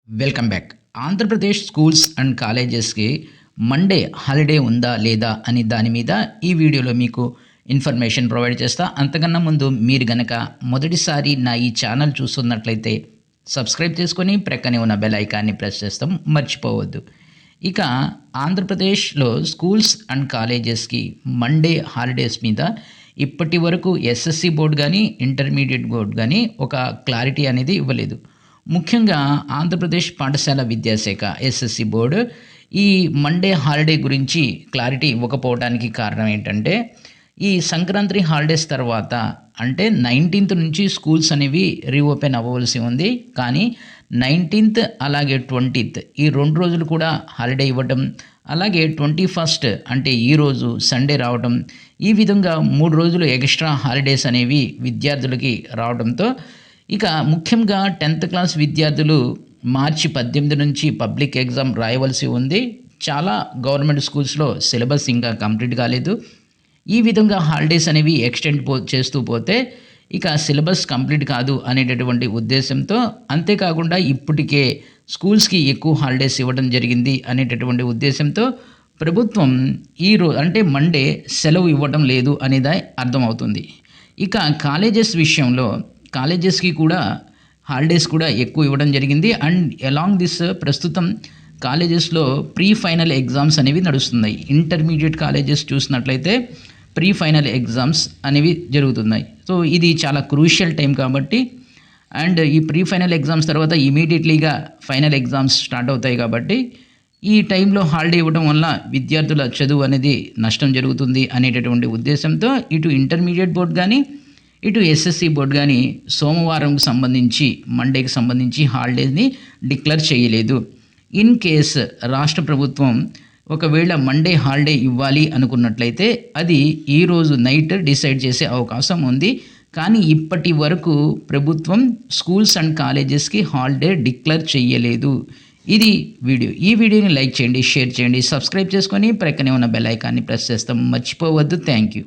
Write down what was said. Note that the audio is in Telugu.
Welcome back. Andhra Pradesh schools and కాలేజెస్‌కి Monday holiday ఉందా? లేదా? అని దాని మీద ఈ వీడియోలో మీకు ఇన్ఫర్మేషన్ ప్రొవైడ్ చేస్తా. అంతకన్నా ముందు మీరు గనక మొదటిసారి నా ఈ ఛానల్ చూస్తున్నట్లయితే సబ్స్క్రైబ్ చేసుకొని ప్రక్కనే ఉన్న బెల్ ఐకాన్ని ప్రెస్ చేస్తాం మర్చిపోవద్దు. ఇక ఆంధ్రప్రదేశ్‌లో స్కూల్స్ అండ్ కాలేజెస్‌కి మండే హాలిడేస్ మీద ఇప్పటి వరకు ఎస్ఎస్సి బోర్డ్ గానీ, ఇంటర్మీడియేట్ బోర్డ్ గానీ ఒక క్లారిటీ అనేది ఇవ్వలేదు. ముఖ్యంగా ఆంధ్రప్రదేశ్ పాఠశాల విద్యాశాఖ ఎస్ఎస్సి బోర్డు ఈ మండే హాలిడే గురించి క్లారిటీ ఇవ్వకపోవడానికి కారణం ఏంటంటే, ఈ సంక్రాంతి హాలిడేస్ తర్వాత అంటే 19th నుంచి స్కూల్స్ అనేవి రీఓపెన్ అవ్వవలసి ఉంది. కానీ 19th అలాగే 20th ఈ 2 రోజులు కూడా హాలిడే ఇవ్వడం, అలాగే 21st అంటే ఈరోజు సండే రావడం, ఈ విధంగా 3 రోజులు ఎక్స్ట్రా హాలిడేస్ అనేవి విద్యార్థులకి రావడంతో ఇక ముఖ్యంగా 10th క్లాస్ విద్యార్థులు మార్చి 18 నుంచి పబ్లిక్ ఎగ్జామ్ రాయవలసి ఉంది. చాలా గవర్నమెంట్ స్కూల్స్‌లో సిలబస్ ఇంకా కంప్లీట్ కాలేదు. ఈ విధంగా హాలిడేస్ అనేవి ఎక్స్టెండ్ చేస్తూ పోతే ఇక సిలబస్ కంప్లీట్ కాదు అనేటటువంటి ఉద్దేశంతో, అంతేకాకుండా ఇప్పటికే స్కూల్స్‌కి ఎక్కువ హాలిడేస్ ఇవ్వడం జరిగింది అనేటటువంటి ఉద్దేశంతో ప్రభుత్వం అంటే మండే సెలవు ఇవ్వడం లేదు అనేది అర్థమవుతుంది. ఇక కాలేజెస్ విషయంలో కాలేజెస్‌కి కూడా హాలిడేస్ కూడా ఎక్కువ ఇవ్వడం జరిగింది. అండ్ అలాంగ్ దిస్ ప్రస్తుతం కాలేజెస్‌లో ప్రీ ఫైనల్ ఎగ్జామ్స్ అనేవి నడుస్తున్నాయి. ఇంటర్మీడియట్ కాలేజెస్ చూసినట్లయితే ప్రీ ఫైనల్ ఎగ్జామ్స్ అనేవి జరుగుతున్నాయి. సో ఇది చాలా క్రూషియల్ టైం కాబట్టి, అండ్ ఈ ప్రీ ఫైనల్ ఎగ్జామ్స్ తర్వాత ఇమీడియట్లీగా ఫైనల్ ఎగ్జామ్స్ స్టార్ట్ అవుతాయి కాబట్టి, ఈ టైంలో హాలిడే ఇవ్వడం వల్ల విద్యార్థుల చదువు అనేది నష్టం జరుగుతుంది అనేటటువంటి ఉద్దేశంతో ఇటు ఇంటర్మీడియట్ బోర్డ్ కానీ, ఇటు ఎస్ఎస్సి బోర్డు కానీ సోమవారంకు సంబంధించి మండేకి సంబంధించి హాలిడేని డిక్లేర్ చేయలేదు. ఇన్ కేస్ రాష్ట్ర ప్రభుత్వం ఒకవేళ మండే హాలిడే ఇవ్వాలి అనుకున్నట్లయితే అది ఈరోజు నైట్ డిసైడ్ చేసే అవకాశం ఉంది. కానీ ఇప్పటి వరకు ప్రభుత్వం స్కూల్స్ అండ్ కాలేజెస్‌కి హాలిడే డిక్లేర్ చేయలేదు. ఇది వీడియో. ఈ వీడియోని లైక్ చేయండి, షేర్ చేయండి, సబ్స్క్రైబ్ చేసుకొని ప్రక్కనే ఉన్న బెల్ ఐకాన్ని ప్రెస్ చేస్తాం మర్చిపోవద్దు. Thank you.